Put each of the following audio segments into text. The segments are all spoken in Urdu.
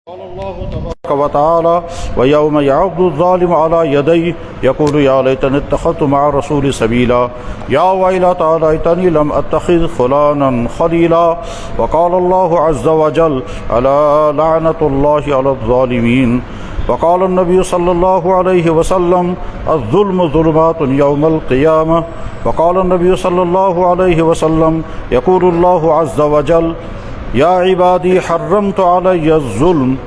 قال الله تبارك وتعالى ويوم يعض الظالم على يديه يقول يا ليتني اتخذت مع الرسول سبيلا يا ويلتى ليتني لم اتخذ فلانا خليلا وقال الله عز وجل ألا لعنة الله على الظالمين وقال النبي صلى الله عليه وسلم الظلم ظلمات يوم القيامة وقال النبي صلى الله عليه وسلم يقول الله عز وجل يا عبادي حرمت علي الظلم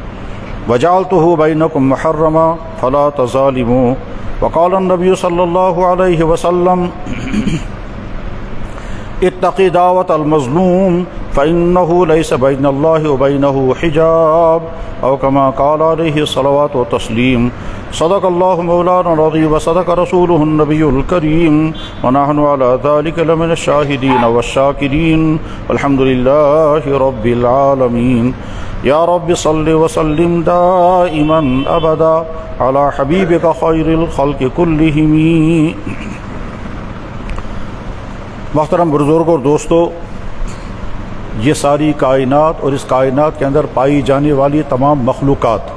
وجعلته بينكم محرما فلا تظالموا وقال النبي صلى الله عليه وسلم اتق دعوة المظلوم فإنه ليس بين الله وبينه حجاب أو كما قال عليه الصلاة والتسليم صدق الله مولانا العظيم وصدق رسوله النبي الكريم ونحن على ذلك لمن الشاهدين والشاكرين والحمد لله رب العالمين يا رب صل وسلم دائما أبدا على حبيبك خير الخلق كلهم. محترم بزرگ اور دوستو، یہ ساری کائنات اور اس کائنات کے اندر پائی جانے والی تمام مخلوقات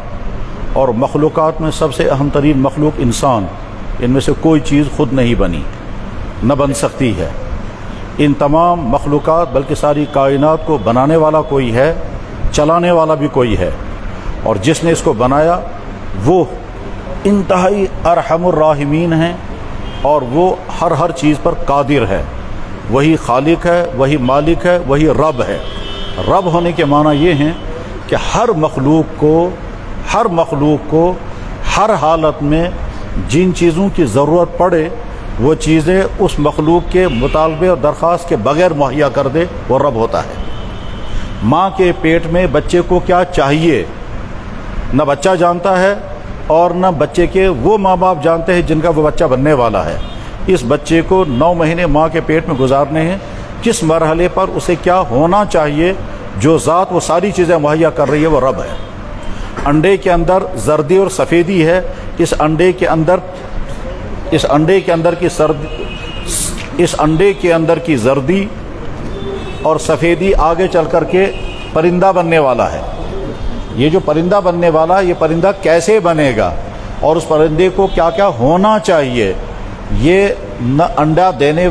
اور مخلوقات میں سب سے اہم ترین مخلوق انسان، ان میں سے کوئی چیز خود نہیں بنی، نہ بن سکتی ہے. ان تمام مخلوقات بلکہ ساری کائنات کو بنانے والا کوئی ہے، چلانے والا بھی کوئی ہے، اور جس نے اس کو بنایا وہ انتہائی ارحم الراحمین ہیں اور وہ ہر چیز پر قادر ہے. وہی خالق ہے، وہی مالک ہے، وہی رب ہے. رب ہونے کے معنی یہ ہیں کہ ہر مخلوق کو ہر حالت میں جن چیزوں کی ضرورت پڑے وہ چیزیں اس مخلوق کے مطالبے اور درخواست کے بغیر مہیا کر دے، وہ رب ہوتا ہے. ماں کے پیٹ میں بچے کو کیا چاہیے نہ بچہ جانتا ہے اور نہ بچے کے وہ ماں باپ جانتے ہیں جن کا وہ بچہ بننے والا ہے. اس بچے کو 9 مہینے ماں کے پیٹ میں گزارنے ہیں، کس مرحلے پر اسے کیا ہونا چاہیے، جو ذات وہ ساری چیزیں مہیا کر رہی ہے وہ رب ہے. انڈے کے اندر زردی اور سفیدی ہے، اس انڈے کے اندر کی زردی اور سفیدی آگے چل کر کے پرندہ بننے والا ہے. یہ جو پرندہ بننے والا ہے، یہ پرندہ کیسے بنے گا اور اس پرندے کو کیا کیا ہونا چاہیے، یہ نہ انڈا دینے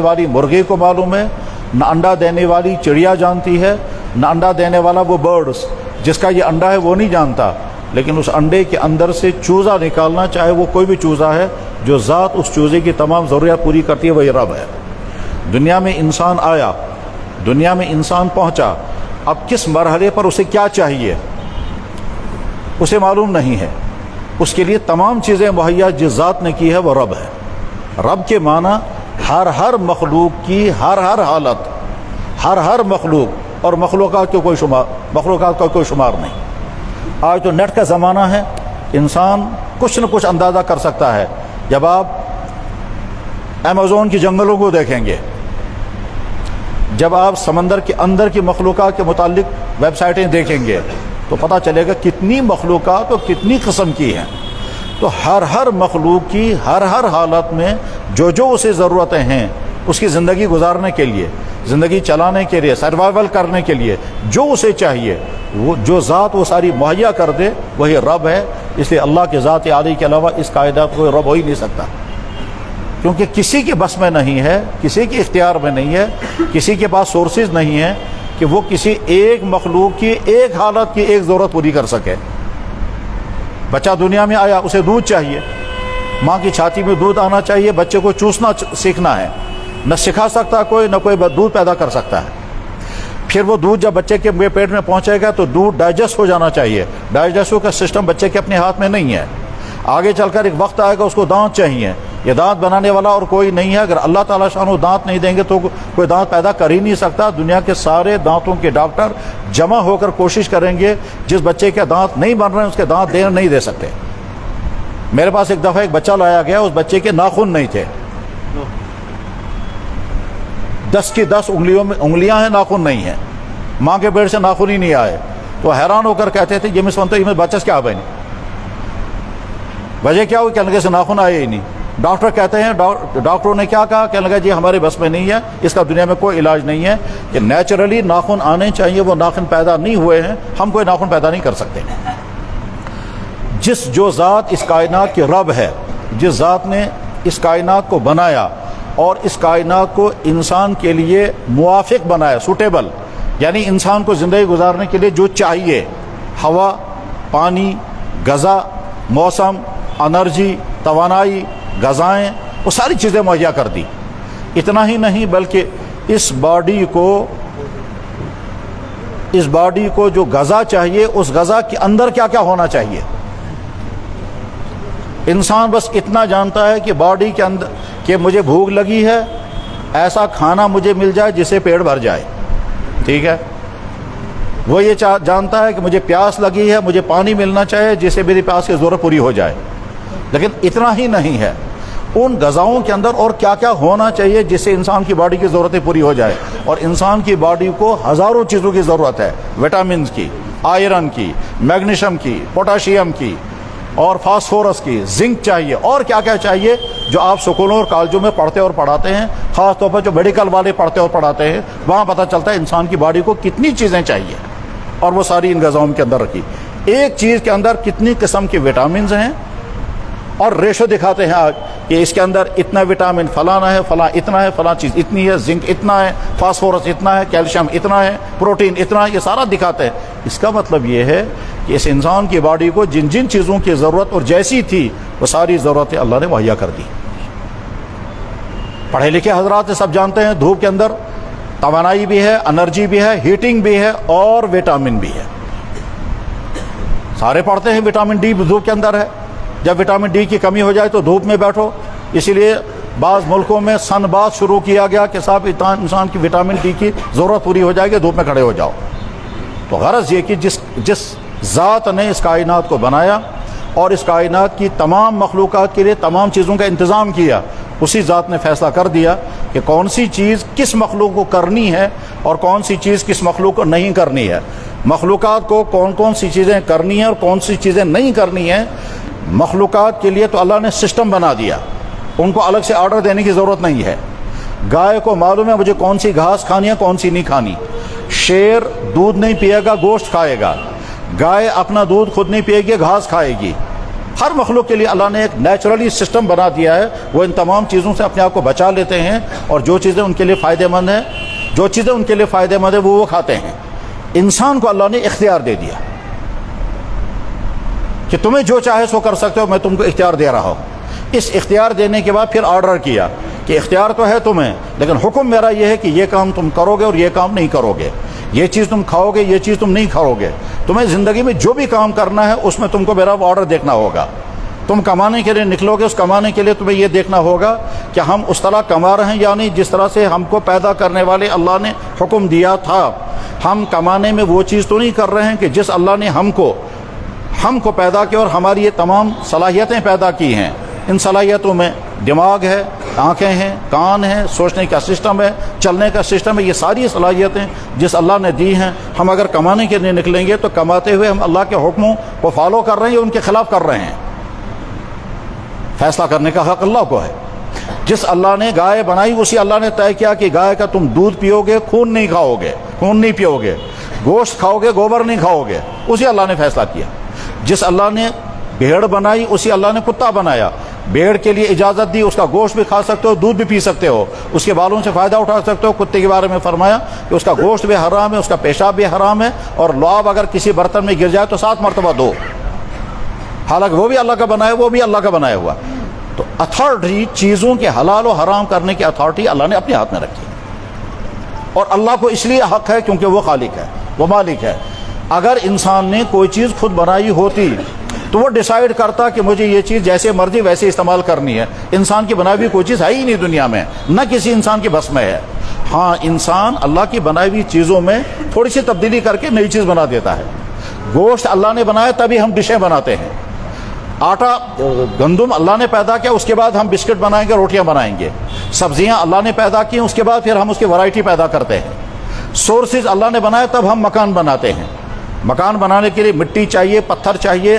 والی مرغی کو معلوم ہے، نہ انڈا دینے والی چڑیا جانتی ہے، نہ انڈا دینے والا وہ برڈز جس کا یہ انڈا ہے وہ نہیں جانتا. لیکن اس انڈے کے اندر سے چوزا نکالنا، چاہے وہ کوئی بھی چوزا ہے، جو ذات اس چوزے کی تمام ضروریات پوری کرتی ہے وہی رب ہے. دنیا میں انسان آیا، دنیا میں انسان پہنچا، اب کس مرحلے پر اسے کیا چاہیے اسے معلوم نہیں ہے. اس کے لیے تمام چیزیں مہیا جس ذات نے کی ہے وہ رب ہے. رب کے معنی ہر مخلوق کی ہر حالت، ہر مخلوق اور مخلوقات کا کوئی شمار نہیں. آج تو نیٹ کا زمانہ ہے، انسان کچھ نہ کچھ اندازہ کر سکتا ہے. جب آپ ایمیزون کی جنگلوں کو دیکھیں گے، جب آپ سمندر کے اندر کی مخلوقات کے متعلق ویب سائٹیں دیکھیں گے تو پتہ چلے گا کتنی مخلوقات اور کتنی قسم کی ہیں. تو ہر مخلوق کی ہر حالت میں جو اسے ضرورتیں ہیں اس کی زندگی گزارنے کے لیے، زندگی چلانے کے لیے، سروائیول کرنے کے لیے جو اسے چاہیے، وہ جو ذات وہ ساری مہیا کر دے وہی رب ہے. اس لیے اللہ کے ذات عالی کے علاوہ اس کائنات کوئی رب ہو ہی نہیں سکتا، کیونکہ کسی کے بس میں نہیں ہے، کسی کے اختیار میں نہیں ہے، کسی کے پاس سورسز نہیں ہیں کہ وہ کسی ایک مخلوق کی ایک حالت کی ایک ضرورت پوری کر سکے. بچہ دنیا میں آیا، اسے دودھ چاہیے، ماں کی چھاتی میں دودھ آنا چاہیے، بچے کو چوسنا سیکھنا ہے. نہ سکھا سکتا کوئی، نہ کوئی دودھ پیدا کر سکتا ہے. پھر وہ دودھ جب بچے کے پیٹ میں پہنچے گا تو دودھ ڈائجسٹ ہو جانا چاہیے. ڈائجسٹ کا سسٹم بچے کے اپنے ہاتھ میں نہیں ہے. آگے چل کر ایک وقت آئے گا اس کو دانت چاہیے. یہ دانت بنانے والا اور کوئی نہیں ہے. اگر اللہ تعالیٰ شان دانت نہیں دیں گے تو کوئی دانت پیدا کر ہی نہیں سکتا. دنیا کے سارے دانتوں کے ڈاکٹر جمع ہو کر کوشش کریں گے، جس بچے کے دانت نہیں بن رہے ہیں اس کے دانت نہیں دے سکتے. میرے پاس ایک دفعہ ایک بچہ لایا گیا، اس بچے کے ناخن نہیں تھے، 10 کی 10 انگلیاں ہیں، ناخن نہیں ہیں. ماں کے پیٹ سے ناخن ہی نہیں آئے تو حیران ہو کر کہتے تھے یہ میں سنتا ہوں بچہ کیا بنے، وجہ کیا ہوئی، کہنے سے ناخن آئے ہی نہیں. ڈاکٹر کہتے ہیں ڈاکٹروں نے کیا کہا؟ کہنے لگا جی ہمارے بس میں نہیں ہے، اس کا دنیا میں کوئی علاج نہیں ہے، کہ نیچرلی ناخن آنے چاہیے، وہ ناخن پیدا نہیں ہوئے ہیں، ہم کوئی ناخن پیدا نہیں کر سکتے۔ جو ذات اس کائنات کی رب ہے، جس ذات نے اس کائنات کو بنایا اور اس کائنات کو انسان کے لیے موافق بنایا، سوٹیبل، یعنی انسان کو زندگی گزارنے کے لیے جو چاہیے، ہوا، پانی، غذا، موسم، انرجی، توانائی، غذائیں، وہ ساری چیزیں مہیا کر دی۔ اتنا ہی نہیں بلکہ اس باڈی کو جو غذا چاہیے، اس غذا کے اندر کیا کیا ہونا چاہیے۔ انسان بس اتنا جانتا ہے کہ باڈی کے اندر کہ مجھے بھوک لگی ہے، ایسا کھانا مجھے مل جائے جس سے پیٹ بھر جائے، ٹھیک ہے۔ وہ یہ جانتا ہے کہ مجھے پیاس لگی ہے، مجھے پانی ملنا چاہیے جس سے میری پیاس کی ضرورت پوری ہو جائے۔ لیکن اتنا ہی نہیں ہے، ان غذاؤں کے اندر اور کیا کیا ہونا چاہیے جس سے انسان کی باڈی کی ضرورتیں پوری ہو جائے۔ اور انسان کی باڈی کو ہزاروں چیزوں کی ضرورت ہے، وٹامنز کی، آئرن کی، میگنیشیم کی، پوٹاشیم کی، اور فاسفورس کی، زنک چاہیے، اور کیا کیا چاہیے جو آپ سکولوں اور کالجوں میں پڑھتے اور پڑھاتے ہیں، خاص طور پر جو میڈیکل والے پڑھتے اور پڑھاتے ہیں، وہاں پتہ چلتا ہے انسان کی باڈی کو کتنی چیزیں چاہیے، اور وہ ساری ان غذاؤں کے اندر رکھی۔ ایک چیز کے اندر کتنی قسم کے وٹامنز ہیں، اور ریشو دکھاتے ہیں آج کہ اس کے اندر اتنا وٹامن فلانا ہے، فلاں اتنا ہے، فلاں چیز اتنی ہے، زنک اتنا ہے، فاسفورس اتنا ہے، کیلشیم اتنا ہے، پروٹین اتنا ہے، یہ سارا دکھاتے ہیں۔ اس کا مطلب یہ ہے کہ اس انسان کی باڈی کو جن جن چیزوں کی ضرورت اور جیسی تھی وہ ساری ضرورتیں اللہ نے مہیا کر دی۔ پڑھے لکھے حضرات سب جانتے ہیں دھوپ کے اندر توانائی بھی ہے، انرجی بھی ہے، ہیٹنگ بھی ہے، اور وٹامن بھی ہے۔ سارے پڑھتے ہیں وٹامن ڈی دھوپ کے اندر ہے۔ جب وٹامن ڈی کی کمی ہو جائے تو دھوپ میں بیٹھو، اسی لیے بعض ملکوں میں سن باز شروع کیا گیا کہ صاحب انسان کی وٹامن ڈی کی ضرورت پوری ہو جائے گی، دھوپ میں کھڑے ہو جاؤ۔ تو غرض یہ کہ جس ذات نے اس کائنات کو بنایا اور اس کائنات کی تمام مخلوقات کے لیے تمام چیزوں کا انتظام کیا، اسی ذات نے فیصلہ کر دیا کہ کون سی چیز کس مخلوق کو کرنی ہے اور کون سی چیز کس مخلوق کو نہیں کرنی ہے۔ مخلوقات کو کون کون سی چیزیں کرنی ہیں اور کون سی چیزیں نہیں کرنی ہیں، مخلوقات کے لیے تو اللہ نے سسٹم بنا دیا، ان کو الگ سے آرڈر دینے کی ضرورت نہیں ہے۔ گائے کو معلوم ہے مجھے کون سی گھاس کھانی ہے، کون سی نہیں کھانی۔ شیر دودھ نہیں پیے گا، گوشت کھائے گا۔ گائے اپنا دودھ خود نہیں پیے گی، گھاس کھائے گی۔ ہر مخلوق کے لیے اللہ نے ایک نیچرلی سسٹم بنا دیا ہے، وہ ان تمام چیزوں سے اپنے آپ کو بچا لیتے ہیں، اور جو چیزیں ان کے لیے فائدہ مند ہیں، وہ کھاتے ہیں۔ انسان کو اللہ نے اختیار دے دیا کہ تمہیں جو چاہے سو کر سکتے ہو، میں تم کو اختیار دے رہا ہوں۔ اس اختیار دینے کے بعد پھر آرڈر کیا کہ اختیار تو ہے تمہیں، لیکن حکم میرا یہ ہے کہ یہ کام تم کرو گے اور یہ کام نہیں کرو گے، یہ چیز تم کھاؤ گے، یہ چیز تم نہیں کھاؤ گے۔ تمہیں زندگی میں جو بھی کام کرنا ہے اس میں تم کو میرا آرڈر دیکھنا ہوگا۔ تم کمانے کے لیے نکلو گے، اس کمانے کے لیے تمہیں یہ دیکھنا ہوگا کہ ہم اس طرح کما رہے ہیں یا نہیں جس طرح سے ہم کو پیدا کرنے والے اللہ نے حکم دیا تھا۔ ہم کمانے میں وہ چیز تو نہیں کر رہے ہیں کہ جس اللہ نے ہم کو پیدا کیا اور ہماری یہ تمام صلاحیتیں پیدا کی ہیں۔ ان صلاحیتوں میں دماغ ہے، آنکھیں ہیں، کان ہیں، سوچنے کا سسٹم ہے، چلنے کا سسٹم ہے، یہ ساری صلاحیتیں جس اللہ نے دی ہیں۔ ہم اگر کمانے کے لیے نکلیں گے تو کماتے ہوئے ہم اللہ کے حکموں کو فالو کر رہے ہیں یا ان کے خلاف کر رہے ہیں؟ فیصلہ کرنے کا حق اللہ کو ہے۔ جس اللہ نے گائے بنائی اسی اللہ نے طے کیا کہ گائے کا تم دودھ پیو گے، خون نہیں کھاؤ گے، خون نہیں پیو گے، گوشت کھاؤ گے، گوبر نہیں کھاؤ گے، اسی اللہ نے فیصلہ کیا۔ جس اللہ نے بھیڑ بنائی اسی اللہ نے کتا بنایا، بھیڑ کے لیے اجازت دی، اس کا گوشت بھی کھا سکتے ہو، دودھ بھی پی سکتے ہو، اس کے بالوں سے فائدہ اٹھا سکتے ہو۔ کتے کے بارے میں فرمایا کہ اس کا گوشت بھی حرام ہے، اس کا پیشاب بھی حرام ہے، اور لعاب اگر کسی برتن میں گر جائے تو 7 مرتبہ دو، حالانکہ وہ بھی اللہ کا بنایا، وہ بھی اللہ کا بنایا ہوا۔ تو اتھارٹی، چیزوں کے حلال و حرام کرنے کی اتھارٹی اللہ نے اپنے ہاتھ میں رکھی، اور اللہ کو اس لیے حق ہے کیونکہ وہ خالق ہے، وہ مالک ہے۔ اگر انسان نے کوئی چیز خود بنائی ہوتی تو وہ ڈیسائیڈ کرتا کہ مجھے یہ چیز جیسے مرضی ویسے استعمال کرنی ہے۔ انسان کی بنائی ہوئی کوئی چیز ہے ہی نہیں دنیا میں، نہ کسی انسان کے بس میں ہے۔ ہاں، انسان اللہ کی بنائی ہوئی چیزوں میں تھوڑی سی تبدیلی کر کے نئی چیز بنا دیتا ہے۔ گوشت اللہ نے بنایا تبھی ہم ڈشیں بناتے ہیں۔ آٹا، گندم اللہ نے پیدا کیا، اس کے بعد ہم بسکٹ بنائیں گے، روٹیاں بنائیں گے۔ سبزیاں اللہ نے پیدا کی، اس کے بعد پھر ہم اس کی ورائٹی پیدا کرتے ہیں۔ سورسز اللہ نے بنایا تب ہم مکان بناتے ہیں۔ مکان بنانے کے لیے مٹی چاہیے، پتھر چاہیے،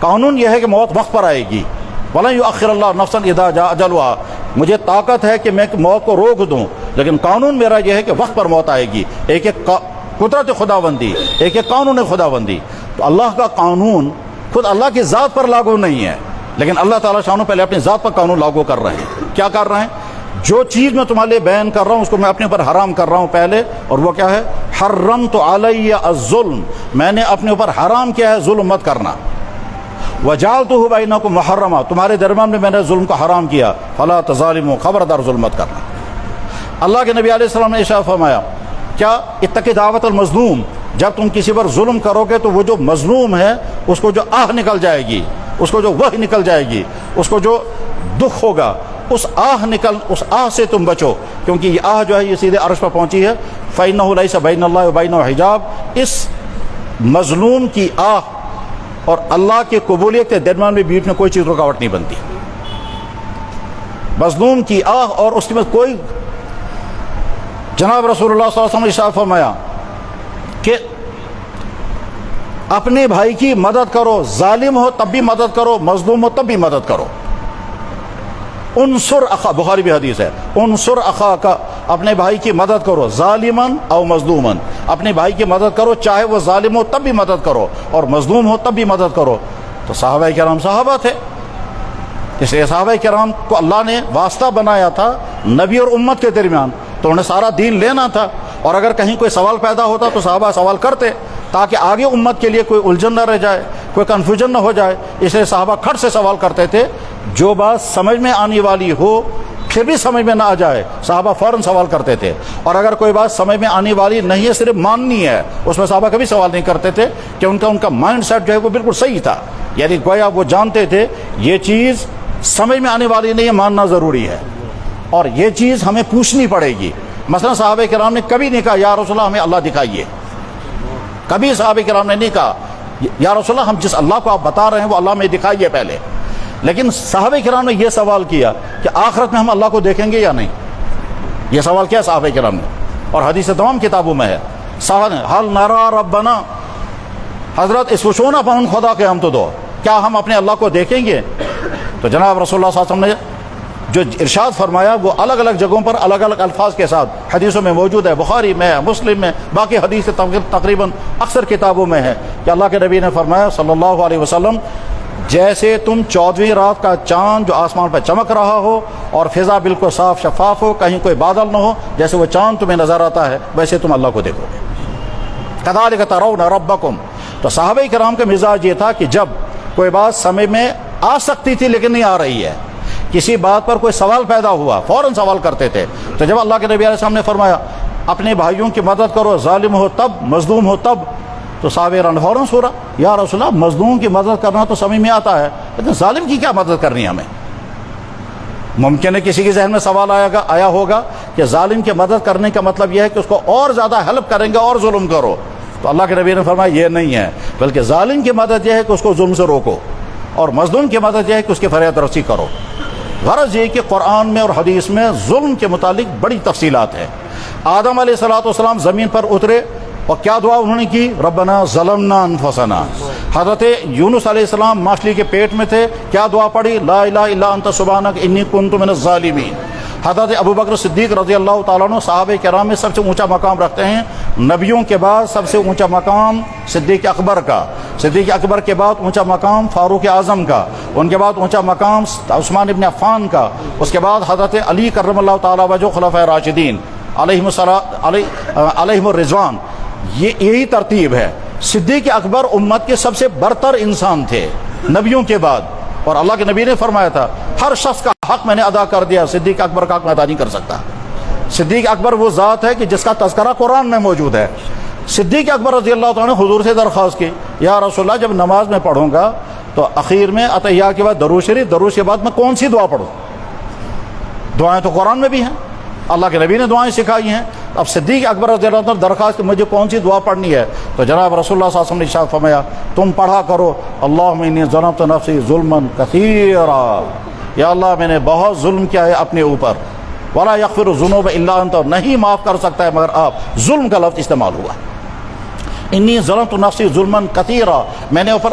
قانون یہ ہے کہ موت وقت پر آئے گی. وَلَن يُؤَخِّرَ اللَّهُ نَفْسًا إِذَا جَاءَ أَجَلُهَا, مجھے طاقت ہے کہ میں موت کو روک دوں, لیکن قانون میرا یہ ہے کہ وقت پر موت آئے گی. ایک ایک قدرت خداوندی, ایک ایک قانون خداوندی. تو اللہ کا قانون خود اللہ کی ذات پر لاگو نہیں ہے, لیکن اللہ تعالیٰ شانو پہلے اپنی ذات پر قانون لاگو کر رہے ہیں. کیا کر رہے ہیں؟ جو چیز میں تمہارے لیے بیان کر رہا ہوں اس کو میں اپنے اوپر حرام کر رہا ہوں پہلے, اور وہ کیا ہے؟ حرمت علی الظلم, میں نے اپنے اوپر حرام کیا ہے ظلم مت کرنا. وجعلتہ بینکم محرما, تمہارے درمیان میں نے ظلم کو حرام کیا. فلا تظالموا, خبردار ظلم مت کرنا. اللہ کے نبی علیہ السلام نے ارشاد فرمایا کیا؟ اتقی دعوت المظلوم, جب تم کسی پر ظلم کرو گے تو وہ جو مظلوم ہے اس کو جو آہ نکل جائے گی, اس کو جو وحی نکل جائے گی, اس کو جو دکھ ہوگا, اس آہ سے تم بچو, کیونکہ یہ آہ جو ہے یہ سیدھے عرش پر پہنچی ہے. فَإِنَّهُ لَيْسَ بَيْنَ اللَّهِ وَبَيْنَهُ حِجَاب, اس مظلوم کی آہ اور اللہ کی قبولیت کے درمیان میں بیچ میں کوئی چیز رکاوٹ نہیں بنتی. مظلوم کی آہ اور اس میں کوئی, جناب رسول اللہ صلی اللہ علیہ وسلم نے ارشاد فرمایا کہ اپنے بھائی کی مدد کرو, ظالم ہو تب بھی مدد کرو, مظلوم ہو تب بھی مدد کرو. انصر اخا, بخاری بھی حدیث ہے, انصر اخا کا, اپنے بھائی کی مدد کرو, ظالمن او مظلومن, اپنے بھائی کی مدد کرو چاہے وہ ظالم ہو تب بھی مدد کرو اور مظلوم ہو تب بھی مدد کرو. تو صحابہ کرام صحابہ تھے, اس لیے صحابہ کرام کو اللہ نے واسطہ بنایا تھا نبی اور امت کے درمیان, تو انہیں سارا دین لینا تھا, اور اگر کہیں کوئی سوال پیدا ہوتا تو صحابہ سوال کرتے تاکہ آگے امت کے لیے کوئی الجھن نہ رہ جائے, کوئی کنفیوژن نہ ہو جائے. اس لیے صحابہ کھٹ سے سوال کرتے تھے, جو بات سمجھ میں آنے والی ہو پھر بھی سمجھ میں نہ آ جائے صحابہ فوراً سوال کرتے تھے, اور اگر کوئی بات سمجھ میں آنے والی نہیں ہے صرف ماننی ہے اس میں صحابہ کبھی سوال نہیں کرتے تھے, کہ ان کا مائنڈ سیٹ جو ہے وہ بالکل صحیح تھا. یعنی گویا وہ جانتے تھے یہ چیز سمجھ میں آنے والی نہیں ہے, ماننا ضروری ہے, اور یہ چیز ہمیں پوچھنی پڑے گی. مثلا صحابہ کرام نے کبھی نہیں کہا یا رسول اللہ ہمیں اللہ دکھائیے, کبھی صحابہ کرام نے نہیں کہا یا رسول اللہ ہم جس اللہ کو آپ بتا رہے ہیں وہ اللہ میں دکھائیے پہلے. لیکن صحابہ کرام نے یہ سوال کیا کہ آخرت میں ہم اللہ کو دیکھیں گے یا نہیں, یہ سوال کیا صحابہ کرام نے, اور حدیث تمام کتابوں میں ہے. صحابہ نے حل نرا ربنا, حضرت اس وشونا پن خدا کے ہم تو دو, کیا ہم اپنے اللہ کو دیکھیں گے؟ تو جناب رسول اللہ صلی اللہ علیہ وسلم نے جو ارشاد فرمایا وہ الگ الگ جگہوں پر الگ الگ الفاظ کے ساتھ حدیثوں میں موجود ہے, بخاری میں, مسلم میں, باقی حدیث تقریباً اکثر کتابوں میں ہے, کہ اللہ کے نبی نے فرمایا صلی اللہ علیہ وسلم جیسے تم 14ویں رات کا چاند جو آسمان پر چمک رہا ہو اور فضا بالکل صاف شفاف ہو, کہیں کوئی بادل نہ ہو, جیسے وہ چاند تمہیں نظر آتا ہے ویسے تم اللہ کو دیکھو گے. کذالک ترون ربکم. تو صحابہ کرام کا مزاج یہ تھا کہ جب کوئی بات سمجھ میں آ سکتی تھی لیکن نہیں آ رہی ہے, کسی بات پر کوئی سوال پیدا ہوا فوراً سوال کرتے تھے. تو جب اللہ کے نبی علیہ السلام نے فرمایا اپنے بھائیوں کی مدد کرو, ظالم ہو تب, مظلوم ہو تب, تو صحابہ فوراً سورا یا رسول اللہ مظلوم کی مدد کرنا تو سمجھ میں آتا ہے, لیکن ظالم کی کیا مدد کرنی ہے ہمیں؟ ممکن ہے کسی کے ذہن میں سوال آیا ہوگا کہ ظالم کی مدد کرنے کا مطلب یہ ہے کہ اس کو اور زیادہ ہیلپ کریں گے اور ظلم کرو. تو اللہ کے نبی نے فرمایا یہ نہیں ہے, بلکہ ظالم کی مدد یہ ہے کہ اس کو ظلم سے روکو, اور مظلوم کی مدد یہ ہے کہ اس کی فریاد رسی کرو. غرض یہ کہ قرآن میں اور حدیث میں ظلم کے متعلق بڑی تفصیلات ہیں. آدم علیہ السلام زمین پر اترے اور کیا دعا انہوں نے کی؟ ربنا ظلمنا انفسنا. حضرت یونس علیہ السلام مچھلی کے پیٹ میں تھے, کیا دعا پڑھی؟ لا الہ الا انت سبحانک انی کنت من الظالمین. حضرت ابوبکر صدیق رضی اللہ تعالیٰ عنہ صحابہ کرام میں سب سے اونچا مقام رکھتے ہیں. نبیوں کے بعد سب سے اونچا مقام صدیق اکبر کا, صدیق اکبر کے بعد اونچا مقام فاروق اعظم کا, ان کے بعد اونچا مقام عثمان ابن عفان کا, اس کے بعد حضرت علی کرم اللہ تعالیٰ وجہ خلفائے راشدین علیہم الرضوان. یہی ترتیب ہے. صدیق اکبر امت کے سب سے برتر انسان تھے نبیوں کے بعد, اور اللہ کے نبی نے فرمایا تھا ہر شخص کا حق میں نے ادا کر دیا, صدیق اکبر کا حق میں ادا نہیں کر سکتا. صدیق اکبر وہ ذات ہے کہ جس کا تذکرہ قرآن میں موجود ہے. صدیق اکبر رضی اللہ تعالیٰ نے حضور سے درخواست کی, یا رسول اللہ جب نماز میں پڑھوں گا تو اخیر میں اتحیہ کے بعد درود شریف, درود کے بعد میں کون سی دعا پڑھوں؟ دعائیں تو قرآن میں بھی ہیں, اللہ کے نبی نے دعائیں سکھائی ہیں. اب صدیق اکبر رضی اللہ عنہ درخواست کہ مجھے کون سی دعا پڑھنی ہے, تو جناب رسول اللہ صلی اللہ علیہ وسلم نے ارشاد فرمایا تم پڑھا کرو اللہم انی ظلمت نفسی ظلما کثیرا, یا اللہ میں نے بہت ظلم کیا ہے اپنے اوپر, ولا یغفر الذنوب الا انت, نہیں معاف کر سکتا ہے مگر آپ. ظلم کا لفظ استعمال ہوا, انی ظلمت نفسی ظلما کثیرا, میں نے اوپر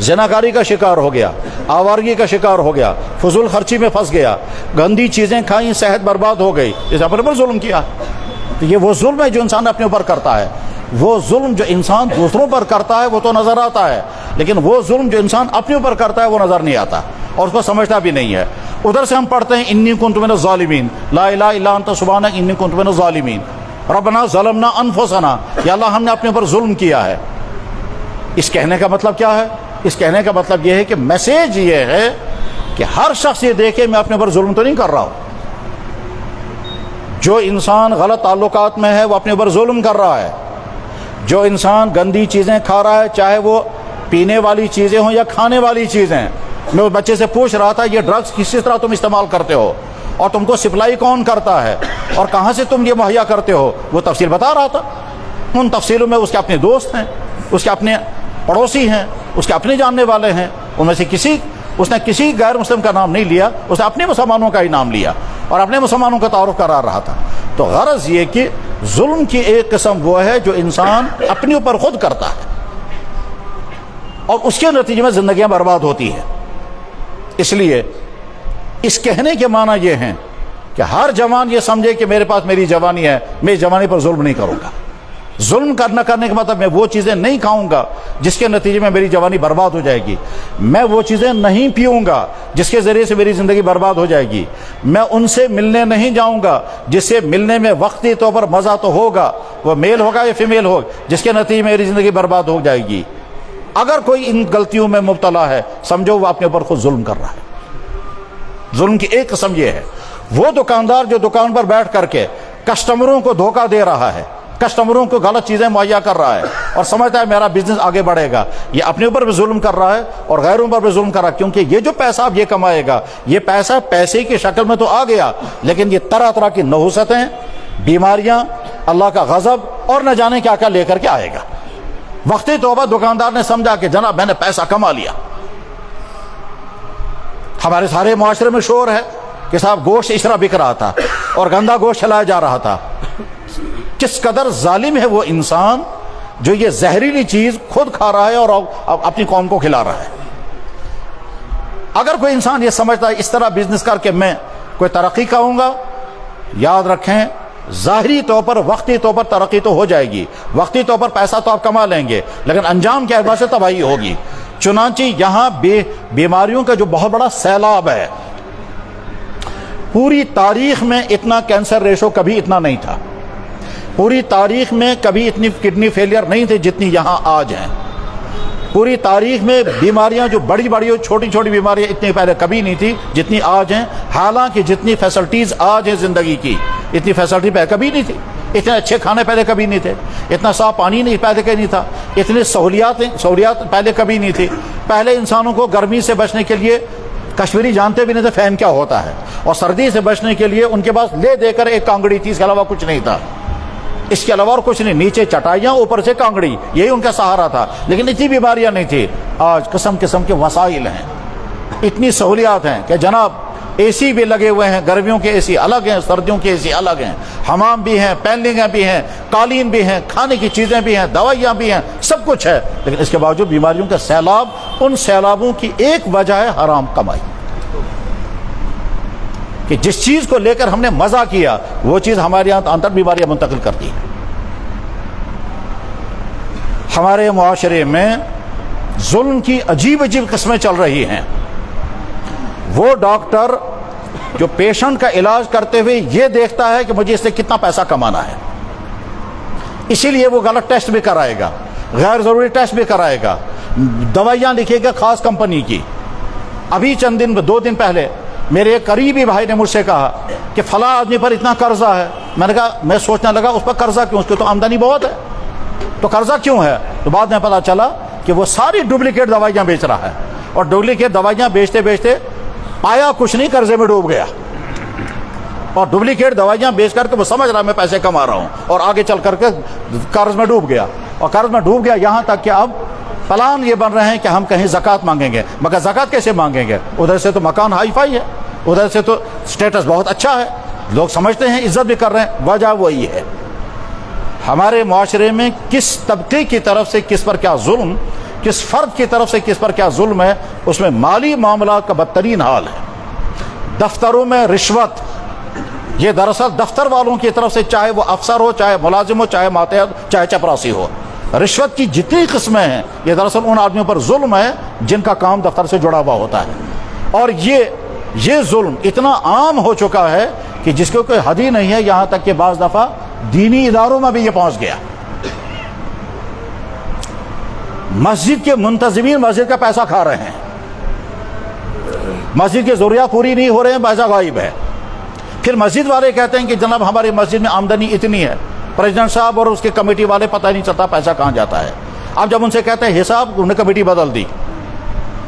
زناکاری کا شکار ہو گیا، آوارگی کا شکار ہو گیا، فضول خرچی میں پھنس گیا، گندی چیزیں کھائیں، صحت برباد ہو گئی، اس اپنے پر ظلم کیا. تو یہ وہ ظلم ہے جو انسان اپنے اوپر کرتا ہے. وہ ظلم جو انسان دوسروں پر کرتا ہے وہ تو نظر آتا ہے، لیکن وہ ظلم جو انسان اپنے اوپر کرتا ہے وہ نظر نہیں آتا اور اس کو سمجھتا بھی نہیں ہے. ادھر سے ہم پڑھتے ہیں انی کنت من الظالمین، لا الہ الا انت سبحانک انی کنت من الظالمین، ربنا ظلمنا انفسنا، یا اللہ ہم نے اپنے اوپر ظلم کیا ہے. اس کہنے کا مطلب کیا ہے؟ اس کہنے کا مطلب یہ ہے کہ میسیج یہ ہے کہ ہر شخص یہ دیکھے میں اپنے اوپر ظلم تو نہیں کر رہا ہوں. جو انسان غلط تعلقات میں ہے وہ اپنے اوپر ظلم کر رہا ہے. جو انسان گندی چیزیں کھا رہا ہے، چاہے وہ پینے والی چیزیں ہوں یا کھانے والی چیزیں. میں اس بچے سے پوچھ رہا تھا یہ ڈرگز کس طرح تم استعمال کرتے ہو اور تم کو سپلائی کون کرتا ہے اور کہاں سے تم یہ مہیا کرتے ہو، وہ تفصیل بتا رہا تھا. ان تفصیلوں میں اس کے اپنے دوست ہیں، اس کے اپنے پڑوسی ہیں، اس کے اپنے جاننے والے ہیں. ان میں سے اس نے کسی غیر مسلم کا نام نہیں لیا، اس نے اپنے مسلمانوں کا ہی نام لیا اور اپنے مسلمانوں کا تعارف کرا رہا تھا. تو غرض یہ کہ ظلم کی ایک قسم وہ ہے جو انسان اپنے اوپر خود کرتا ہے اور اس کے نتیجے میں زندگیاں برباد ہوتی ہیں. اس لیے اس کہنے کے معنی یہ ہیں کہ ہر جوان یہ سمجھے کہ میرے پاس میری جوانی ہے، میں اس جوانی پر ظلم نہیں کروں گا. ظلم کرنے کا مطلب میں وہ چیزیں نہیں کھاؤں گا جس کے نتیجے میں میری جوانی برباد ہو جائے گی. میں وہ چیزیں نہیں پیوں گا جس کے ذریعے سے میری زندگی برباد ہو جائے گی. میں ان سے ملنے نہیں جاؤں گا جس سے ملنے میں وقتی طور پر مزہ تو ہوگا، وہ میل ہوگا یا فیمیل ہوگا، جس کے نتیجے میں میری زندگی برباد ہو جائے گی. اگر کوئی ان غلطیوں میں مبتلا ہے سمجھو وہ اپنے اوپر خود ظلم کر رہا ہے. ظلم کی ایک قسم یہ ہے. وہ دکاندار جو دکان پر بیٹھ کر کے کسٹمروں کو دھوکہ دے رہا ہے، کسٹمروں کو غلط چیزیں مہیا کر رہا ہے اور سمجھتا ہے میرا بزنس آگے بڑھے گا، یہ اپنے اوپر بھی ظلم کر رہا ہے اور غیروں پر بھی ظلم کر رہا ہے. کیونکہ یہ جو پیسہ اب یہ کمائے گا، یہ پیسہ پیسے کی شکل میں تو آ گیا، لیکن یہ طرح طرح کی نحوستیں، بیماریاں، اللہ کا غضب اور نہ جانے کیا کیا لے کر کے آئے گا. وقتی توبہ دکاندار نے سمجھا کہ جناب میں نے پیسہ کما لیا. ہمارے سارے معاشرے میں شور ہے کہ صاحب گوشت اس طرح بک رہا تھا اور گندا گوشت چلایا جا رہا تھا. کس قدر ظالم ہے وہ انسان جو یہ زہریلی چیز خود کھا رہا ہے اور اپنی قوم کو کھلا رہا ہے. اگر کوئی انسان یہ سمجھتا ہے اس طرح بزنس کر کے میں کوئی ترقی کروں گا، یاد رکھیں ظاہری طور پر وقتی طور پر ترقی تو ہو جائے گی، وقتی طور پر پیسہ تو آپ کما لیں گے، لیکن انجام کے اعتبار سے تباہی ہوگی. چنانچہ یہاں بیماریوں کا جو بہت بڑا سیلاب ہے. پوری تاریخ میں اتنا کینسر ریشو کبھی اتنا نہیں تھا، پوری تاریخ میں کبھی اتنی کڈنی فیلئر نہیں تھے جتنی یہاں آج ہیں. پوری تاریخ میں بیماریاں جو بڑی بڑی اور چھوٹی چھوٹی بیماریاں اتنی پہلے کبھی نہیں تھی جتنی آج ہیں. حالانکہ جتنی فیسلٹیز آج ہیں زندگی کی اتنی فیسلٹی پہلے کبھی نہیں تھی. اتنے اچھے کھانے پہلے کبھی نہیں تھے، اتنا صاف پانی نہیں پہلے کبھی نہیں تھا، اتنی سہولیات پہلے کبھی نہیں تھی. پہلے انسانوں کو گرمی سے بچنے کے لیے کشمیری جانتے بھی نہیں تھے فین کیا ہوتا ہے، اور سردی سے بچنے کے لیے ان کے پاس لے دے کر ایک کانگڑی تھی، اس کے علاوہ کچھ نہیں تھا. اس کے علاوہ اور کچھ نہیں، نیچے چٹائیاں اوپر سے کانگڑی، یہی ان کا سہارا تھا. لیکن اتنی بیماریاں نہیں تھی. آج قسم قسم کے وسائل ہیں، اتنی سہولیات ہیں کہ جناب اے سی بھی لگے ہوئے ہیں، گرمیوں کے اے سی الگ ہیں، سردیوں کے اے سی الگ ہیں، حمام بھی ہیں، پینلنگیں بھی ہیں، قالین بھی ہیں، کھانے کی چیزیں بھی ہیں، دوائیاں بھی ہیں، سب کچھ ہے. لیکن اس کے باوجود بیماریوں کا سیلاب. ان سیلابوں کی ایک وجہ ہے حرام کمائی، کہ جس چیز کو لے کر ہم نے مزہ کیا وہ چیز ہمارے یہاں اندر بیماریاں منتقل کرتی ہے. ہمارے معاشرے میں ظلم کی عجیب عجیب قسمیں چل رہی ہیں. وہ ڈاکٹر جو پیشنٹ کا علاج کرتے ہوئے یہ دیکھتا ہے کہ مجھے اس سے کتنا پیسہ کمانا ہے، اسی لیے وہ غلط ٹیسٹ بھی کرائے گا، غیر ضروری ٹیسٹ بھی کرائے گا، دوائیاں لکھے گا خاص کمپنی کی. ابھی چند دن 2 دن پہلے میرے ایک قریبی بھائی نے مجھ سے کہا کہ فلاں آدمی پر اتنا قرضہ ہے. میں نے کہا، میں سوچنے لگا اس پر قرضہ کیوں، اس کی تو آمدنی بہت ہے، تو قرضہ کیوں ہے؟ تو بعد میں پتا چلا کہ وہ ساری ڈپلیکیٹ دوائیاں بیچ رہا ہے، اور ڈپلیکیٹ دوائیاں بیچتے بیچتے پایا کچھ نہیں، قرضے میں ڈوب گیا. اور ڈپلیکیٹ دوائیاں بیچ کر کے وہ سمجھ رہا میں پیسے کما رہا ہوں، اور آگے چل کر کے قرض میں ڈوب گیا. اور قرض میں ڈوب گیا یہاں تک کہ اب پلان یہ بن رہے ہیں کہ ہم کہیں زکوٰۃ مانگیں گے. مگر زکوٰۃ کیسے مانگیں گے؟ ادھر سے تو مکان ہائی فائی ہے، ادھر سے تو سٹیٹس بہت اچھا ہے، لوگ سمجھتے ہیں عزت بھی کر رہے ہیں. وجہ وہی ہے ہمارے معاشرے میں کس طبقے کی طرف سے کس پر کیا ظلم کس فرد کی طرف سے کس پر کیا ظلم ہے، اس میں مالی معاملات کا بدترین حال ہے۔ دفتروں میں رشوت، یہ دراصل دفتر والوں کی طرف سے، چاہے وہ افسر ہو، چاہے ملازم ہو، چاہے ماتحت، چاہے چپراسی ہو، رشوت کی جتنی قسمیں ہیں یہ دراصل ان آدمیوں پر ظلم ہے جن کا کام دفتر سے جڑا ہوا ہوتا ہے۔ اور یہ ظلم اتنا عام ہو چکا ہے کہ جس کو کوئی حد ہی نہیں ہے، یہاں تک کہ بعض دفعہ دینی اداروں میں بھی یہ پہنچ گیا۔ مسجد کے منتظمین مسجد کا پیسہ کھا رہے ہیں، مسجد کی ضروریات پوری نہیں ہو رہے ہیں، پیسہ غائب ہے۔ پھر مسجد والے کہتے ہیں کہ جناب ہماری مسجد میں آمدنی اتنی ہے، پریزیڈنٹ صاحب اور اس کے کمیٹی والے پتہ نہیں چلتا پیسہ کہاں جاتا ہے۔ اب جب ان سے کہتے ہیں حساب، انہوں نے کمیٹی بدل دی۔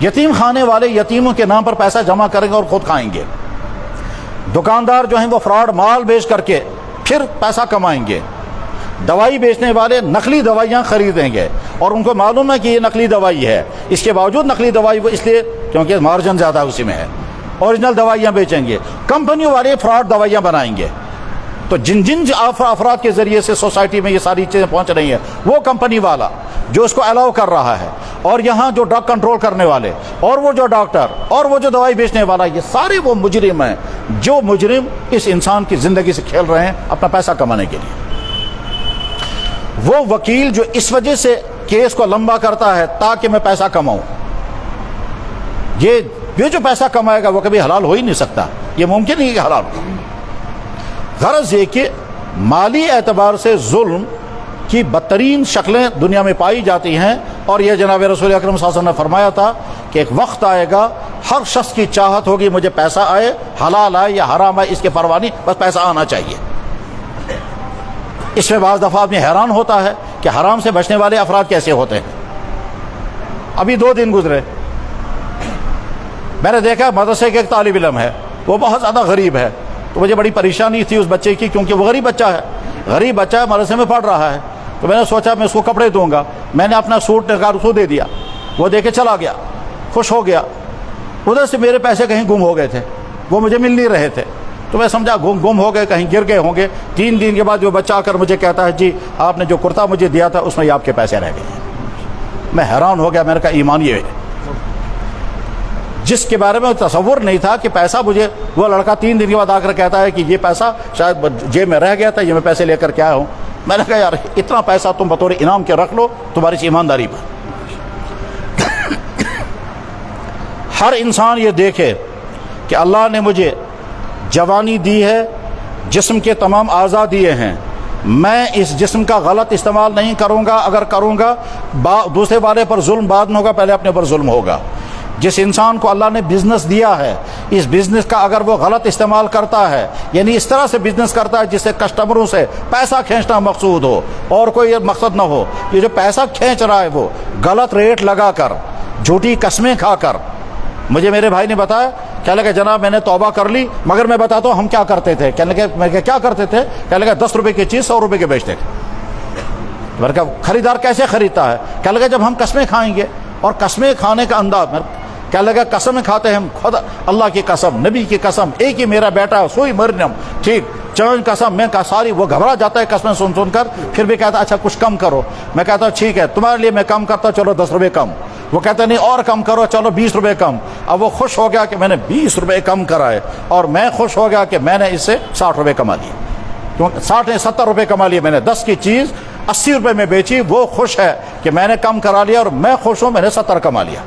یتیم خانے والے یتیموں کے نام پر پیسہ جمع کریں گے اور خود کھائیں گے۔ دکاندار جو ہیں وہ فراڈ مال بیچ کر کے پھر پیسہ کمائیں گے۔ دوائی بیچنے والے نقلی دوائیاں خریدیں گے اور ان کو معلوم ہے کہ یہ نقلی دوائی ہے، اس کے باوجود نقلی دوائی وہ اس لیے کیونکہ مارجن زیادہ اسی میں ہے، اوریجنل دوائیاں بیچیں گے۔ کمپنی والے فراڈ دوائیاں بنائیں گے۔ تو جن افراد کے ذریعے سے سوسائٹی میں یہ ساری چیزیں پہنچ رہی ہیں، وہ کمپنی والا جو اس کو الاؤ کر رہا ہے، اور یہاں جو ڈرگ کنٹرول کرنے والے، اور وہ جو ڈاکٹر، اور وہ جو دوائی بیچنے والا، یہ سارے وہ مجرم ہیں جو مجرم اس انسان کی زندگی سے کھیل رہے ہیں اپنا پیسہ کمانے کے لیے۔ وہ وکیل جو اس وجہ سے کیس کو لمبا کرتا ہے تاکہ میں پیسہ کماؤں، یہ جو پیسہ کمائے گا وہ کبھی حلال ہو ہی نہیں سکتا، یہ ممکن نہیں کہ حلال ہو۔ غرض یہ کہ مالی اعتبار سے ظلم کی بدترین شکلیں دنیا میں پائی جاتی ہیں، اور یہ جناب رسول اکرم صلی اللہ علیہ وسلم نے فرمایا تھا کہ ایک وقت آئے گا ہر شخص کی چاہت ہوگی مجھے پیسہ آئے، حلال آئے یا حرام آئے اس کے پرواہ نہیں، بس پیسہ آنا چاہیے۔ اس میں بعض دفعہ آدمی حیران ہوتا ہے کہ حرام سے بچنے والے افراد کیسے ہوتے ہیں۔ ابھی 2 دن گزرے، میں نے دیکھا مدرسے کے ایک طالب علم ہے، وہ بہت زیادہ غریب ہے، تو مجھے بڑی پریشانی تھی اس بچے کی، کیونکہ وہ غریب بچہ ہے، مدرسے میں پڑھ رہا ہے۔ تو میں نے سوچا میں اس کو کپڑے دوں گا، میں نے اپنا سوٹ نکال اس کو دے دیا، وہ دے کے چلا گیا، خوش ہو گیا۔ ادھر سے میرے پیسے کہیں گم ہو گئے تھے، وہ مجھے مل نہیں رہے تھے، تو میں سمجھا گم ہو گئے، کہیں گر گئے ہوں گے۔ 3 دن کے بعد وہ بچہ آ کر مجھے کہتا ہے جی آپ نے جو کرتا مجھے دیا تھا اس میں آپ کے پیسے رہ گئے۔ میں حیران ہو گیا، میں نے کہا ایمان یہ ہے جس کے بارے میں تصور نہیں تھا کہ پیسہ مجھے، وہ لڑکا 3 دن کے بعد آ کر کہتا ہے کہ یہ پیسہ شاید جیب میں رہ گیا تھا، یہ میں پیسے لے کر کے آیا ہوں۔ میں نے کہا یار اتنا پیسہ تم بطور انعام کے رکھ لو تمہاری اس ایمانداری پر۔ ہر انسان یہ دیکھے کہ اللہ نے مجھے جوانی دی ہے، جسم کے تمام اعضاء دیے ہیں، میں اس جسم کا غلط استعمال نہیں کروں گا، اگر کروں گا دوسرے والے پر ظلم بعد میں ہوگا، پہلے اپنے پر ظلم ہوگا۔ جس انسان کو اللہ نے بزنس دیا ہے، اس بزنس کا اگر وہ غلط استعمال کرتا ہے، یعنی اس طرح سے بزنس کرتا ہے جس سے کسٹمروں سے پیسہ کھینچنا مقصود ہو اور کوئی مقصد نہ ہو، یہ جو پیسہ کھینچ رہا ہے وہ غلط ریٹ لگا کر، جھوٹی قسمیں کھا کر۔ مجھے میرے بھائی نے بتایا، کہنے لگا جناب میں نے توبہ کر لی، مگر میں بتاتا ہوں ہم کیا کرتے تھے۔ کہنے لگا میں کیا کرتے تھے؟ کہنے لگا 10 روپے کی چیز 100 روپے کے بیچتے تھے۔ میں نے کہا خریدار کیسے خریدتا ہے؟ کہنے لگا جب ہم قسمیں کھائیں گے، اور قسمیں کھانے کا انداز، کہنے لگا قسم کھاتے ہیں ہم، خدا اللہ کی قسم، نبی کی قسم، ایک ہی میرا بیٹا سوئی مریم، ٹھیک چند قسم، میں کہا ساری، وہ گھبرا جاتا ہے قسمیں سن کر، پھر بھی کہتا اچھا کچھ کم کرو۔ میں کہتا ہوں ٹھیک ہے تمہارے لیے میں کم کرتا، چلو 10 روپے کم۔ وہ کہتا نہیں اور کم کرو، چلو 20 روپے کم۔ اب وہ خوش ہو گیا کہ میں نے 20 روپے کم کرائے، اور میں خوش ہو گیا کہ میں نے اس سے 60 روپے کما لیے، کیونکہ 70 روپے کما لیے۔ میں نے 10 کی چیز 80 روپے میں بیچی، وہ خوش ہے کہ میں نے کم کرا لیا، اور میں خوش ہوں میں نے 70 کما لیا۔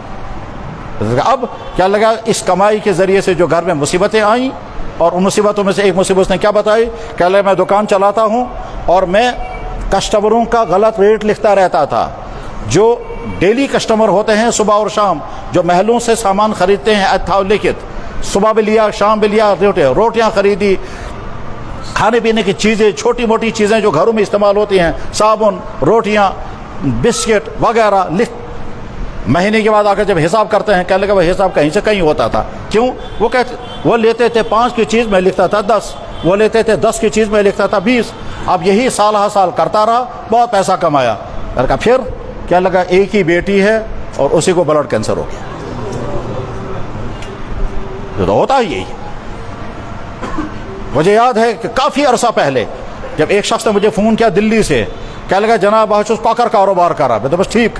اب کیا لگا اس کمائی کے ذریعے سے جو گھر میں مصیبتیں آئیں، اور ان مصیبتوں میں سے ایک مصیبت نے کیا بتائی، کہہ لگا میں دکان چلاتا ہوں اور میں کسٹمروں کا غلط ریٹ لکھتا رہتا تھا۔ جو ڈیلی کسٹمر ہوتے ہیں صبح اور شام، جو محلوں سے سامان خریدتے ہیں، تھا لکھت، صبح بھی لیا شام بھی لیا، روٹیاں خریدی، کھانے پینے کی چیزیں، چھوٹی موٹی چیزیں جو گھروں میں استعمال ہوتی ہیں، صابن، روٹیاں، بسکٹ وغیرہ، مہینے کے بعد آ کر جب حساب کرتے ہیں، کہنے لگا وہ حساب کہیں سے کہیں ہوتا تھا۔ کیوں؟ وہ کہتے وہ لیتے تھے 5 کی چیز میں لکھتا تھا 10، وہ لیتے تھے 10 کی چیز میں لکھتا تھا 20۔ اب یہی سال ہر سال کرتا رہا، بہت پیسہ کمایا۔ پھر کیا لگا ایک ہی بیٹی ہے اور اسی کو بلڈ کینسر ہو گیا۔ تو ہوتا ہی یہی۔ مجھے یاد ہے کہ کافی عرصہ پہلے جب ایک شخص نے مجھے فون کیا دلی سے، کہنے لگا جناب بہت کاکر کاروبار کرا۔ میں تو بس ٹھیک،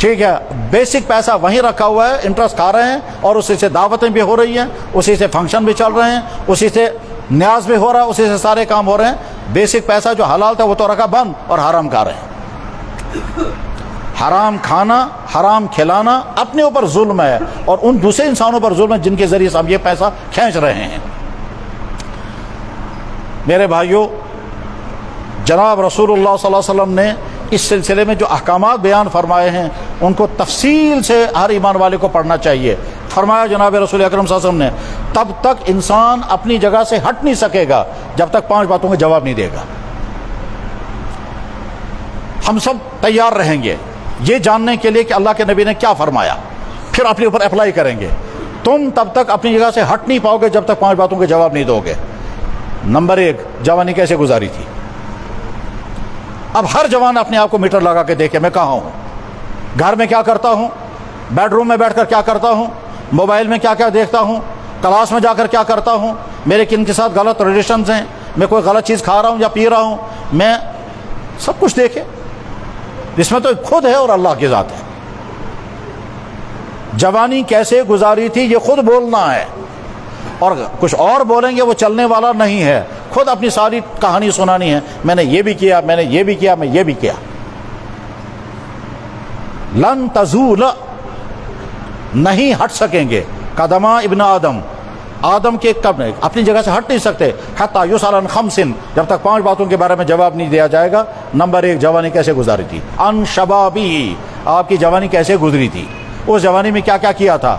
ٹھیک ہے، بیسک پیسہ وہیں رکھا ہوا ہے، انٹرسٹ کھا رہے ہیں، اور اسی سے دعوتیں بھی ہو رہی ہیں، اسی سے فنکشن بھی چل رہے ہیں، اسی سے نیاز بھی ہو رہا ہے، اسی سے سارے کام ہو رہے ہیں۔ بیسک پیسہ جو حلال تھا وہ تو رکھا بند، اور حرام کھا رہے ہیں۔ حرام کھانا، حرام کھلانا اپنے اوپر ظلم ہے، اور ان دوسرے انسانوں پر ظلم ہے جن کے ذریعے سے ہم یہ پیسہ کھینچ رہے ہیں۔ میرے بھائیوں، جناب رسول اللہ صلی اللہ علیہ وسلم نے اس سلسلے میں جو احکامات بیان فرمائے ہیں ان کو تفصیل سے ہر ایمان والے کو پڑھنا چاہیے۔ فرمایا جناب رسول اکرم صلی اللہ علیہ وسلم نے، تب تک انسان اپنی جگہ سے ہٹ نہیں سکے گا جب تک 5 باتوں کا جواب نہیں دے گا۔ ہم سب تیار رہیں گے یہ جاننے کے لیے کہ اللہ کے نبی نے کیا فرمایا، پھر اپنے اوپر اپلائی کریں گے۔ تم تب تک اپنی جگہ سے ہٹ نہیں پاؤ گے جب تک 5 باتوں کے جواب نہیں دو گے۔ نمبر 1، جوانی کیسے گزاری تھی۔ اب ہر جوان اپنے آپ کو میٹر لگا کے دیکھے، میں کہاں ہوں، گھر میں کیا کرتا ہوں، بیڈ روم میں بیٹھ کر کیا کرتا ہوں، موبائل میں کیا کیا دیکھتا ہوں، کلاس میں جا کر کیا کرتا ہوں، میرے کن کے ساتھ غلط ریلیشنز ہیں، میں کوئی غلط چیز کھا رہا ہوں یا پی رہا ہوں، میں سب کچھ دیکھے۔ اس میں تو خود ہے اور اللہ کی ذات ہے۔ جوانی کیسے گزاری تھی یہ خود بولنا ہے، اور کچھ اور بولیں گے وہ چلنے والا نہیں ہے۔ خود اپنی ساری کہانی سنانی ہے، میں نے یہ بھی کیا، میں نے یہ بھی کیا، میں یہ بھی کیا۔ لن تزول، نہیں ہٹ سکیں گے قدما ابن آدم، آدم کے قدم اپنی جگہ سے ہٹ نہیں سکتے، حتی یسأل عن 5، جب تک 5 باتوں کے بارے میں جواب نہیں دیا جائے گا۔ نمبر 1، جوانی کیسے گزاری تھی، عن شبابی، آپ کی جوانی کیسے گزری تھی، اس جوانی میں کیا کیا کیا تھا۔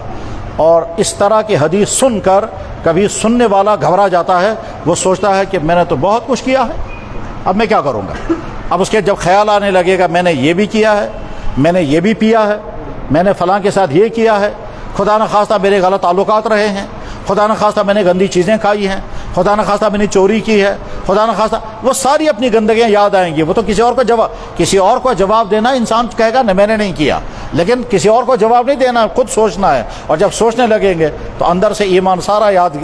اور اس طرح کی حدیث سن کر کبھی سننے والا گھبرا جاتا ہے، وہ سوچتا ہے کہ میں نے تو بہت کچھ کیا ہے، اب میں کیا کروں گا۔ اب اس کے جب خیال آنے لگے گا میں نے یہ بھی کیا ہے، میں نے یہ بھی پیا ہے، میں نے فلاں کے ساتھ یہ کیا ہے، خدا نخواستہ میرے غلط تعلقات رہے ہیں، خدا نخواستہ میں نے گندی چیزیں کھائی ہیں، خدا نخواستہ میں نے چوری کی ہے، خدا نخواستہ، وہ ساری اپنی گندگیاں یاد آئیں گی۔ وہ تو کسی اور کو جواب دینا، انسان کہے گا میں نے نہیں کیا، لیکن کسی اور کو جواب نہیں دینا، خود سوچنا ہے۔ اور جب سوچنے لگیں گے تو اندر سے ایمان سارا یاد،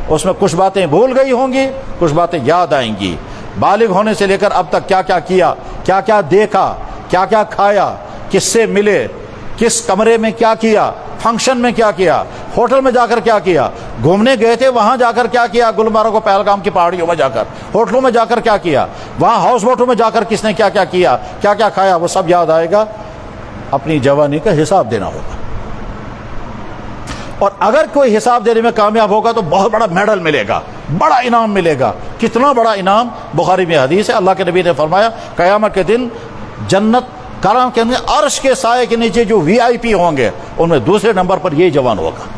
اس میں کچھ باتیں بھول گئی ہوں گی، کچھ باتیں یاد آئیں گی۔ بالغ ہونے سے لے کر اب تک کیا کیا کیا، کیا کیا دیکھا، کیا کیا کھایا، کس سے ملے، کس کمرے میں کیا کیا، فنکشن میں کیا کیا، ہوٹل میں جا کر کیا کیا، گھومنے گئے تھے وہاں جا کر کیا کیا، گلمرگ و پہلگام کی پہاڑیوں میں جا کر، ہوٹلوں میں جا کر کیا کیا، وہاں ہاؤس بوٹوں میں جا کر کس نے کیا کیا کیا، کیا کیا کھایا، وہ سب یاد آئے گا۔ اپنی جوانی کا حساب دینا ہوگا، اور اگر کوئی حساب دینے میں کامیاب ہوگا تو بہت بڑا میڈل ملے گا، بڑا انعام ملے گا۔ کتنا بڑا انعام، بخاری میں حدیث ہے، اللہ کے نبی نے فرمایا قیامت کے دن جنت کرام کے اندر عرش کے سائے کے نیچے جو VIP ہوں گے ان میں دوسرے نمبر پر یہ جوان ہوگا۔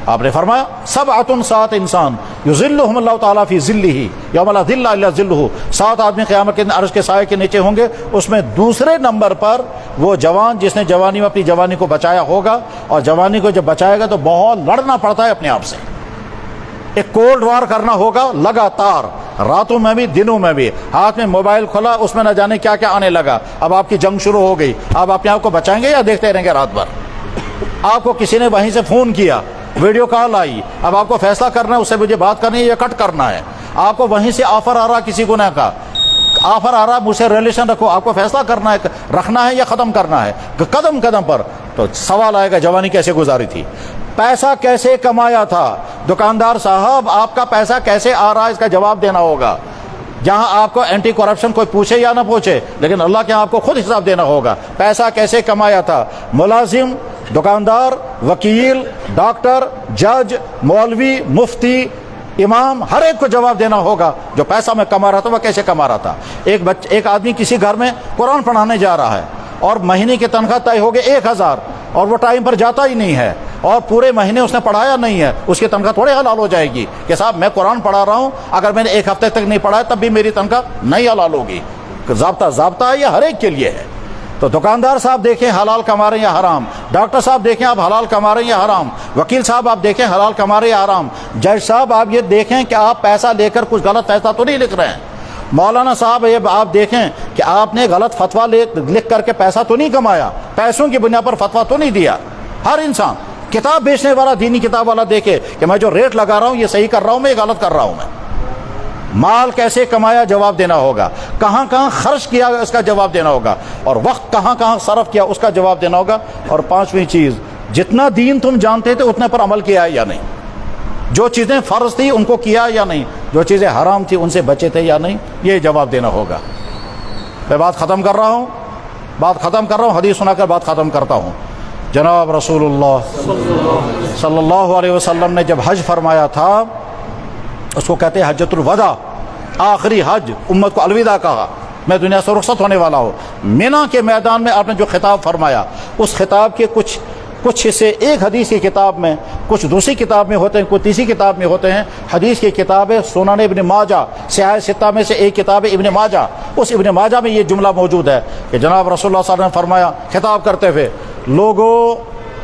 آپ نے فرمایا 7 انسان یظلہم اللہ تعالیٰ فی ظلہ یوم لا ظل الا ظلہ، 7 آدمی قیامت کے دن عرش کے سائے کے نیچے ہوں گے، اس میں دوسرے نمبر پر وہ جوان جس نے جوانی میں اپنی جوانی کو بچایا ہوگا۔ اور جوانی کو جب بچائے گا تو بہت لڑنا پڑتا ہے اپنے آپ سے، ایک کولڈ وار کرنا ہوگا لگاتار، راتوں میں بھی دنوں میں بھی۔ ہاتھ میں موبائل کھلا، اس میں نہ جانے کیا کیا آنے لگا، اب آپ کی جنگ شروع ہو گئی۔ آپ اپنے آپ کو بچائیں گے یا دیکھتے رہیں گے رات بھر؟ آپ کو کسی نے وہیں سے فون کیا، ویڈیو کال آئی، اب آپ کو فیصلہ کرنا ہے اس سے مجھے بات کرنی ہے یا کٹ کرنا ہے۔ آپ کو وہیں سے آفر آ رہا کسی گناہ کا، آفر آ رہا مجھ سے ریلیشن رکھو، آپ کو فیصلہ کرنا ہے رکھنا ہے یا ختم کرنا ہے، قدم قدم پر۔ تو سوال آئے گا جوانی کیسے گزاری تھی، پیسہ کیسے کمایا تھا۔ دکاندار صاحب آپ کا پیسہ کیسے آ رہا ہے اس کا جواب دینا ہوگا۔ جہاں آپ کو اینٹی کرپشن کوئی پوچھے یا نہ پوچھے، لیکن اللہ کے آپ کو خود حساب دینا ہوگا، پیسہ کیسے کمایا تھا۔ ملازم، دکاندار، وکیل، ڈاکٹر، جج، مولوی، مفتی، امام، ہر ایک کو جواب دینا ہوگا۔ جو پیسہ میں کما رہا تھا وہ کیسے کما رہا تھا۔ ایک آدمی کسی گھر میں قرآن پڑھانے جا رہا ہے اور مہینے کی تنخواہ طے ہو گئی 1000، اور وہ ٹائم پر جاتا ہی نہیں ہے اور پورے مہینے اس نے پڑھایا نہیں ہے، اس کی تنخواہ تھوڑے حلال ہو جائے گی کہ صاحب میں قرآن پڑھا رہا ہوں، اگر میں نے 1 ہفتے تک نہیں پڑھا تب بھی میری تنخواہ نہیں حلال ہوگی۔ ضابطہ ہے، یہ ہر ایک کے لیے ہے۔ تو دکاندار صاحب دیکھیں حلال کما رہے ہیں یا حرام، ڈاکٹر صاحب دیکھیں آپ حلال کما رہے ہیں یا حرام، وکیل صاحب آپ دیکھیں حلال کما رہے ہیں یا حرام، جج صاحب آپ یہ دیکھیں کہ آپ پیسہ لے کر کچھ غلط فیصلہ تو نہیں لکھ رہے ہیں، مولانا صاحب یہ آپ دیکھیں کہ آپ نے غلط فتویٰ لکھ کر کے پیسہ تو نہیں کمایا، پیسوں کی بنیاد پر فتویٰ تو نہیں دیا۔ ہر انسان، کتاب بیچنے والا، دینی کتاب والا دیکھے کہ میں جو ریٹ لگا رہا ہوں یہ صحیح کر رہا ہوں میں، یہ غلط کر رہا ہوں میں۔ مال کیسے کمایا جواب دینا ہوگا، کہاں کہاں خرچ کیا اس کا جواب دینا ہوگا، اور وقت کہاں کہاں صرف کیا اس کا جواب دینا ہوگا۔ اور پانچویں چیز، جتنا دین تم جانتے تھے اتنے پر عمل کیا ہے یا نہیں، جو چیزیں فرض تھی ان کو کیا یا نہیں، جو چیزیں حرام تھی ان سے بچے تھے یا نہیں، یہ جواب دینا ہوگا۔ میں بات ختم کر رہا ہوں، حدیث سنا کر بات ختم کرتا ہوں۔ جناب رسول اللہ صلی اللہ علیہ وسلم نے جب حج فرمایا تھا، اس کو کہتے ہیں حجۃ الوداع، آخری حج، امت کو الوداع کہا، میں دنیا سے رخصت ہونے والا ہوں۔ مینا کے میدان میں آپ نے جو خطاب فرمایا، اس خطاب کے کچھ حصے ایک حدیث کی کتاب میں، کچھ دوسری کتاب میں ہوتے ہیں، کچھ تیسری کتاب میں ہوتے ہیں۔ حدیث کی کتاب ہے سنن ابن ماجہ، سیاہ ستہ میں سے ایک کتاب ہے ابن ماجہ، اس ابن ماجہ میں یہ جملہ موجود ہے کہ جناب رسول اللہ صلی اللہ علیہ وسلم نے فرمایا خطاب کرتے ہوئے، لوگو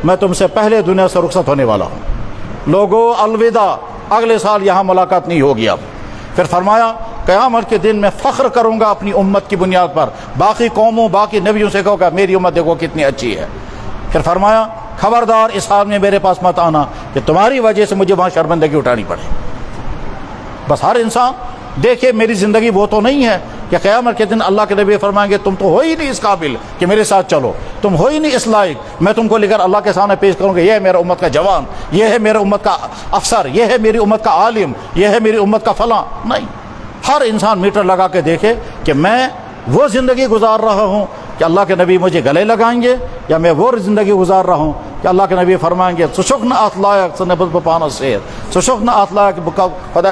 میں تم سے پہلے دنیا سے رخصت ہونے والا ہوں، لوگو الوداع، اگلے سال یہاں ملاقات نہیں ہوگی اب۔ پھر فرمایا قیامت کے دن میں فخر کروں گا اپنی امت کی بنیاد پر، باقی قوموں باقی نبیوں سے کہوں گا میری امت دیکھو کتنی اچھی ہے۔ پھر فرمایا خبردار اس حال میں میرے پاس مت آنا کہ تمہاری وجہ سے مجھے وہاں شرمندگی اٹھانی پڑے۔ بس ہر انسان دیکھے میری زندگی وہ تو نہیں ہے کہ قیامت کے دن اللہ کے نبی فرمائیں گے تم تو ہو ہی نہیں اس قابل کہ میرے ساتھ چلو، تم ہو ہی نہیں اس لائق، میں تم کو لے کر اللہ کے سامنے پیش کروں گا، یہ ہے میرا امت کا جوان، یہ ہے میرے امت کا افسر، یہ ہے میری امت کا عالم، یہ ہے میری امت کا فلاں۔ نہیں، ہر انسان میٹر لگا کے دیکھے کہ میں وہ زندگی گزار رہا ہوں کہ اللہ کے نبی مجھے گلے لگائیں گے، یا میں وہ زندگی گزار رہا ہوں کہ اللہ کے نبی فرمائیں گے سشکن اطلائق سنبت بپانا سیر، سشکن اطلائق خدا۔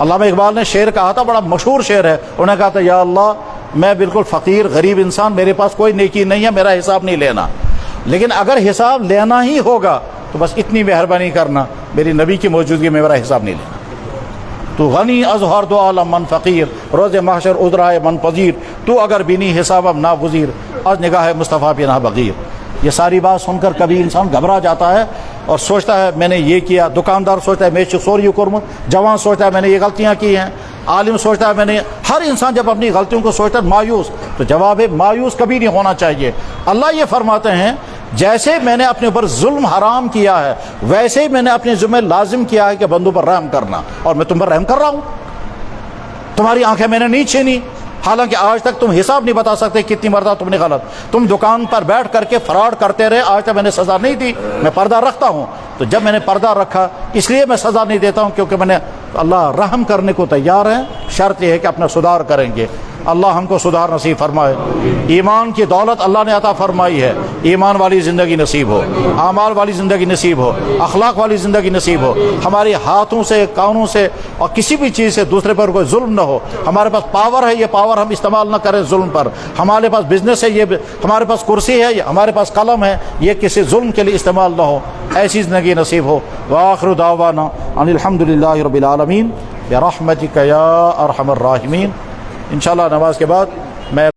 علامہ اقبال نے شعر کہا تھا، بڑا مشہور شعر ہے، انہوں نے کہا تھا یا اللہ میں بالکل فقیر غریب انسان، میرے پاس کوئی نیکی نہیں ہے، میرا حساب نہیں لینا، لیکن اگر حساب لینا ہی ہوگا تو بس اتنی مہربانی کرنا میری نبی کی موجودگی میں میرا حساب نہیں لینا۔ تو غنی از ہر دو عالم من فقیر، روز محشر عذرائے من پذیر، تو اگر بینی حسابم ناگزیر، از نگاہ مصطفیٰ پہ نہ بغیر۔ یہ ساری بات سن کر کبھی انسان گھبرا جاتا ہے اور سوچتا ہے میں نے یہ کیا، دکاندار سوچتا ہے میں چوری کروں، جوان سوچتا ہے میں نے یہ غلطیاں کی ہیں، عالم سوچتا ہے میں نے، ہر انسان جب اپنی غلطیوں کو سوچتا ہے مایوس، تو جواب ہے مایوس کبھی نہیں ہونا چاہیے۔ اللہ یہ فرماتے ہیں جیسے میں نے اپنے اوپر ظلم حرام کیا ہے ویسے ہی میں نے اپنے ذمہ لازم کیا ہے کہ بندوں پر رحم کرنا، اور میں تم پر رحم کر رہا ہوں۔ تمہاری آنکھیں میں نے نہیں چھینی، حالانکہ آج تک تم حساب نہیں بتا سکتے کتنی مرتبہ تم نے غلط، تم دکان پر بیٹھ کر کے فراڈ کرتے رہے، آج تک میں نے سزا نہیں دی، میں پردہ رکھتا ہوں۔ تو جب میں نے پردہ رکھا اس لیے میں سزا نہیں دیتا ہوں کیونکہ میں نے، اللہ رحم کرنے کو تیار ہے، شرط یہ ہے کہ اپنا سدھار کریں گے۔ اللہ ہم کو سدھار نصیب فرمائے، ایمان کی دولت اللہ نے عطا فرمائی ہے، ایمان والی زندگی نصیب ہو، اعمال والی زندگی نصیب ہو، اخلاق والی زندگی نصیب ہو، ہمارے ہاتھوں سے کانوں سے اور کسی بھی چیز سے دوسرے پر کوئی ظلم نہ ہو۔ ہمارے پاس پاور ہے، یہ پاور ہم استعمال نہ کریں ظلم پر، ہمارے پاس بزنس ہے، یہ ہمارے پاس کرسی ہے، ہمارے پاس قلم ہے، یہ کسی ظلم کے لیے استعمال نہ ہو، ایسی زندگی نصیب ہو۔ وآخر دعوانا ان الحمد للہ رب العالمین برحمتک یا ارحم الراحمین۔ انشاءاللہ نماز کے بعد میں